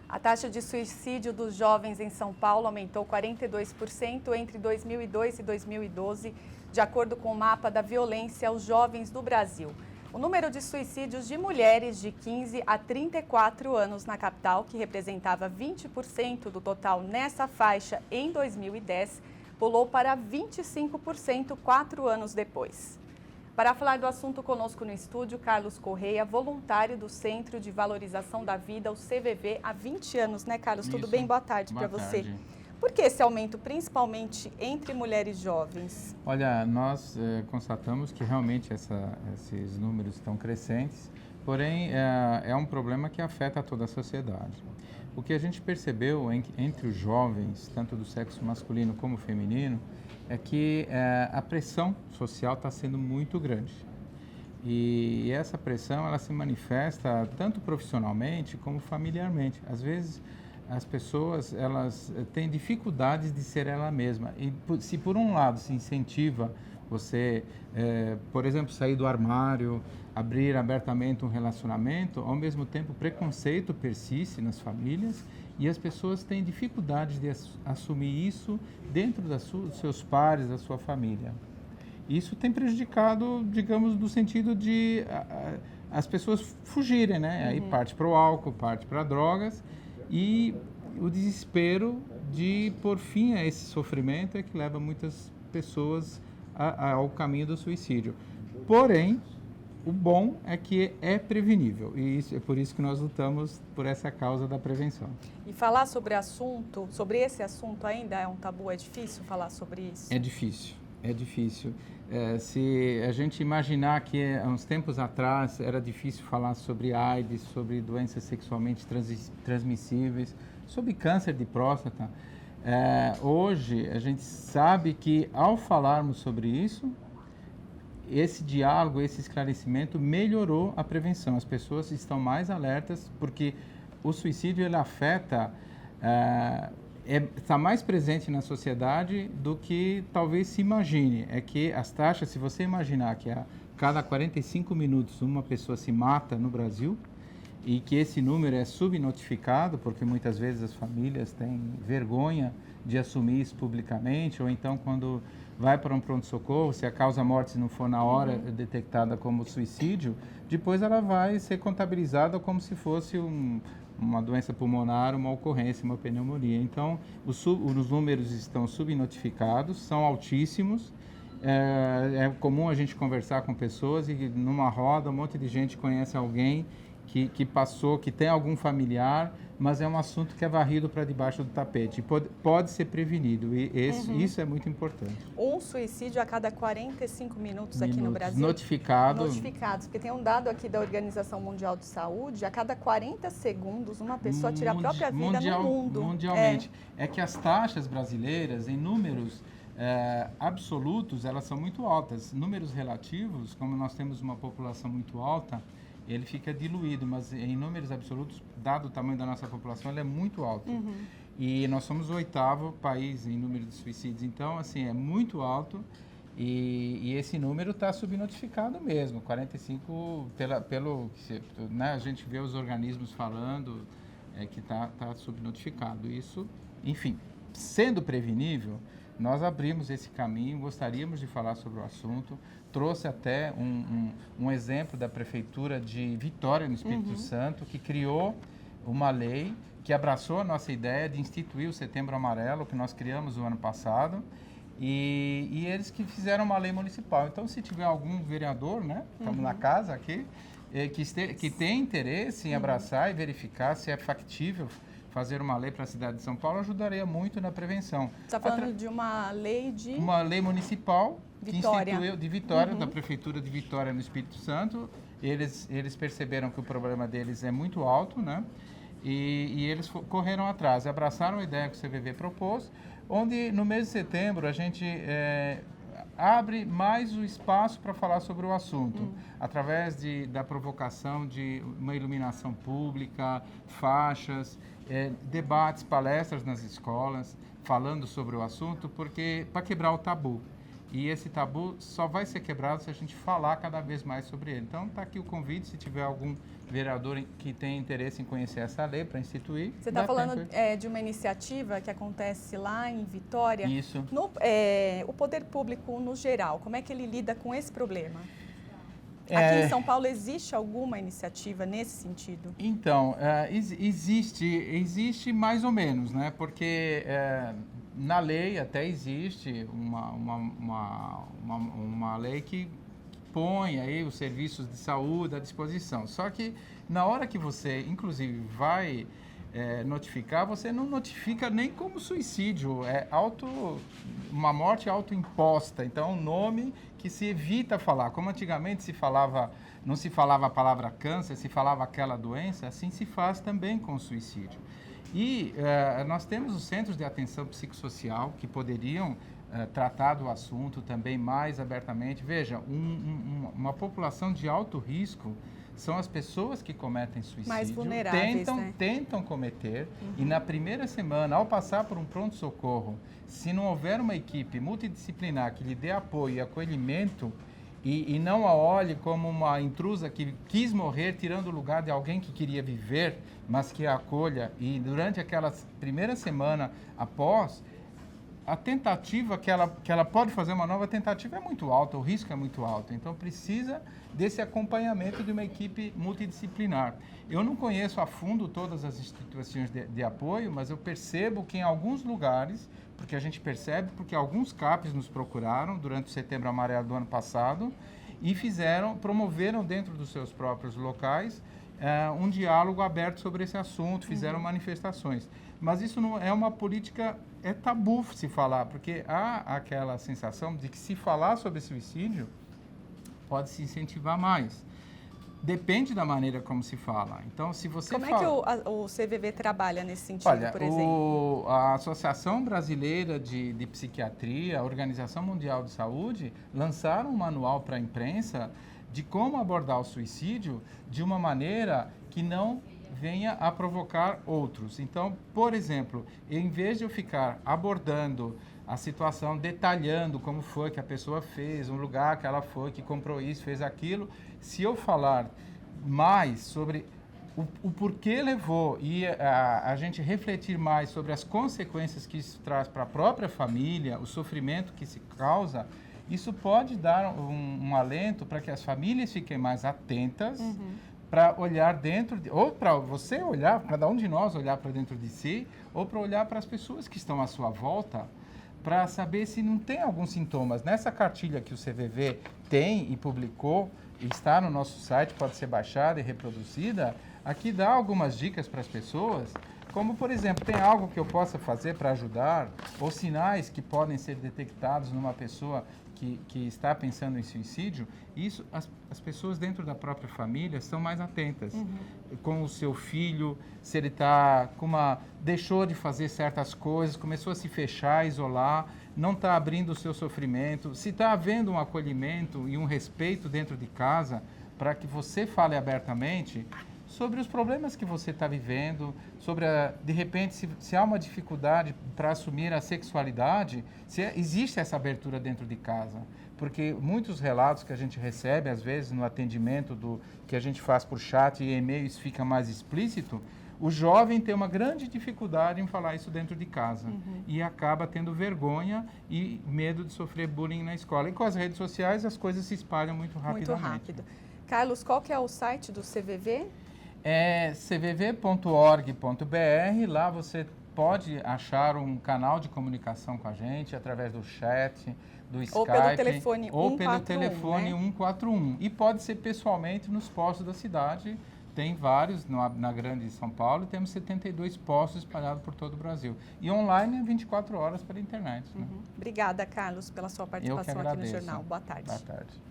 A taxa de suicídio dos jovens em São Paulo aumentou 42% entre 2002 e 2012, de acordo com o mapa da violência aos jovens do Brasil. O número de suicídios de mulheres de 15 a 34 anos na capital, que representava 20% do total nessa faixa em 2010, pulou para 25% 4 anos depois. Para falar do assunto conosco no estúdio, Carlos Correia, voluntário do Centro de Valorização da Vida, o CVV, há 20 anos, né, Carlos? Tudo bem? Boa tarde para você. Por que esse aumento, principalmente entre mulheres jovens? Olha, nós constatamos que realmente esses números estão crescentes, porém é um problema que afeta toda a sociedade. O que a gente percebeu entre os jovens, tanto do sexo masculino como feminino, é que a pressão social está sendo muito grande. E essa pressão ela se manifesta tanto profissionalmente como familiarmente. Às vezes as pessoas elas têm dificuldades de ser ela mesma. E se por um lado se incentiva você, por exemplo, sair do armário, abrir abertamente um relacionamento, ao mesmo tempo o preconceito persiste nas famílias e as pessoas têm dificuldades de assumir isso dentro dos seus pares, da sua família. Isso tem prejudicado, digamos, no sentido de as pessoas fugirem, né? Aí parte para o álcool, parte para drogas e o desespero de pôr fim a esse sofrimento é que leva muitas pessoas ao caminho do suicídio. Porém, o bom é que é prevenível e é por isso que nós lutamos por essa causa da prevenção. E falar sobre esse assunto ainda é um tabu? É difícil falar sobre isso? É difícil, é difícil. Se a gente imaginar que há uns tempos atrás era difícil falar sobre AIDS, sobre doenças sexualmente transmissíveis, sobre câncer de próstata, hoje a gente sabe que ao falarmos sobre isso, esse diálogo, esse esclarecimento melhorou a prevenção. As pessoas estão mais alertas porque o suicídio ele afeta, está mais presente na sociedade do que talvez se imagine. É que as taxas, se você imaginar que a cada 45 minutos uma pessoa se mata no Brasil e que esse número é subnotificado, porque muitas vezes as famílias têm vergonha de assumir isso publicamente, ou então quando vai para um pronto-socorro, se a causa-morte não for na hora detectada como suicídio, depois ela vai ser contabilizada como se fosse uma doença pulmonar, uma ocorrência, uma pneumonia. Então, os números estão subnotificados, são altíssimos. É comum a gente conversar com pessoas e numa roda um monte de gente conhece alguém que passou, que tem algum familiar, mas é um assunto que é varrido para debaixo do tapete. Pode ser prevenido e isso é muito importante. Um suicídio a cada 45 minutos aqui no Brasil. Notificados, porque tem um dado aqui da Organização Mundial de Saúde, a cada 40 segundos uma pessoa tira a própria vida no mundo. Mundialmente. É que as taxas brasileiras, em números absolutos, elas são muito altas. Números relativos, como nós temos uma população muito alta, ele fica diluído, mas em números absolutos, dado o tamanho da nossa população, ele é muito alto. E nós somos o 8º país em número de suicídios, então, assim, é muito alto e esse número está subnotificado mesmo, 45, né, a gente vê os organismos falando que está subnotificado. Isso, enfim, sendo prevenível, nós abrimos esse caminho, gostaríamos de falar sobre o assunto, trouxe até um exemplo da Prefeitura de Vitória, no Espírito Santo, que criou uma lei que abraçou a nossa ideia de instituir o Setembro Amarelo, que nós criamos o ano passado, e eles que fizeram uma lei municipal. Então, se tiver algum vereador, né, estamos na casa aqui, que tem interesse em abraçar e verificar se é factível fazer uma lei para a cidade de São Paulo, ajudaria muito na prevenção. Você está falando de uma lei de... Uma lei municipal Vitória. Que instituiu, de Vitória, da Prefeitura de Vitória, no Espírito Santo. Eles perceberam que o problema deles é muito alto, né? E eles correram atrás, abraçaram a ideia que o CVV propôs, onde no mês de setembro a gente abre mais o espaço para falar sobre o assunto, através da provocação de uma iluminação pública, faixas, debates, palestras nas escolas, falando sobre o assunto, porque para quebrar o tabu. e esse tabu só vai ser quebrado se a gente falar cada vez mais sobre ele. Então, está aqui o convite, se tiver algum vereador que tem interesse em conhecer essa lei para instituir. Você está falando de uma iniciativa que acontece lá em Vitória. Isso. O poder público, no geral, como é que ele lida com esse problema? Aqui em São Paulo, existe alguma iniciativa nesse sentido? Então, existe mais ou menos, né? Porque na lei até existe uma lei que põe aí os serviços de saúde à disposição. Só que na hora que você, inclusive, vai notificar, você não notifica nem como suicídio, uma morte autoimposta. Então, um nome que se evita falar. Como antigamente não se falava a palavra câncer, se falava aquela doença, assim se faz também com o suicídio. E nós temos os centros de atenção psicossocial que poderiam tratar do assunto também mais abertamente. Veja, uma população de alto risco são as pessoas que cometem suicídio, mais vulneráveis, tentam cometer, e na primeira semana, ao passar por um pronto-socorro, se não houver uma equipe multidisciplinar que lhe dê apoio e acolhimento, e não a olhe como uma intrusa que quis morrer, tirando o lugar de alguém que queria viver, mas que a acolha, e durante aquela primeira semana após, a tentativa que ela pode fazer uma nova tentativa é muito alta, o risco é muito alto. Então, precisa desse acompanhamento de uma equipe multidisciplinar. Eu não conheço a fundo todas as instituições de apoio, mas eu percebo que em alguns lugares, porque a gente percebe, porque alguns CAPs nos procuraram durante o Setembro Amarelo do ano passado e promoveram dentro dos seus próprios locais um diálogo aberto sobre esse assunto, fizeram manifestações. Mas isso não é uma política, é tabu se falar, porque há aquela sensação de que se falar sobre suicídio pode se incentivar mais. Depende da maneira como se fala. Então, se você Como é que o CVV trabalha nesse sentido, por exemplo? A Associação Brasileira de Psiquiatria, a Organização Mundial de Saúde, lançaram um manual para a imprensa de como abordar o suicídio de uma maneira que não venha a provocar outros. Então, por exemplo, em vez de eu ficar abordando a situação, detalhando como foi que a pessoa fez, um lugar que ela foi, que comprou isso, fez aquilo, se eu falar mais sobre o porquê levou e a gente refletir mais sobre as consequências que isso traz para a própria família, o sofrimento que se causa, isso pode dar um alento para que as famílias fiquem mais atentas, para olhar ou para você olhar, cada um de nós olhar para dentro de si, ou para olhar para as pessoas que estão à sua volta, para saber se não tem alguns sintomas. Nessa cartilha que o CVV tem e publicou, e está no nosso site, pode ser baixada e reproduzida, aqui dá algumas dicas para as pessoas, como, por exemplo, tem algo que eu possa fazer para ajudar, ou sinais que podem ser detectados numa pessoa que está pensando em suicídio. Isso, as pessoas dentro da própria família estão mais atentas. Com o seu filho, se ele deixou de fazer certas coisas, começou a se fechar, isolar, não está abrindo o seu sofrimento, se está havendo um acolhimento e um respeito dentro de casa para que você fale abertamente sobre os problemas que você está vivendo, sobre, de repente, se há uma dificuldade para assumir a sexualidade, se existe essa abertura dentro de casa. Porque muitos relatos que a gente recebe, às vezes, no atendimento que a gente faz por chat e e-mail, isso fica mais explícito, o jovem tem uma grande dificuldade em falar isso dentro de casa e acaba tendo vergonha e medo de sofrer bullying na escola. E com as redes sociais, as coisas se espalham muito rapidamente. Muito rápido. Carlos, qual que é o site do CVV? É cvv.org.br, lá você pode achar um canal de comunicação com a gente através do chat, do Skype. Ou pelo telefone 141. Ou pelo telefone 141. E pode ser pessoalmente nos postos da cidade. Tem vários na Grande São Paulo e temos 72 postos espalhados por todo o Brasil. E online é 24 horas pela internet. Né? Obrigada, Carlos, pela sua participação aqui no Jornal. Boa tarde. Boa tarde.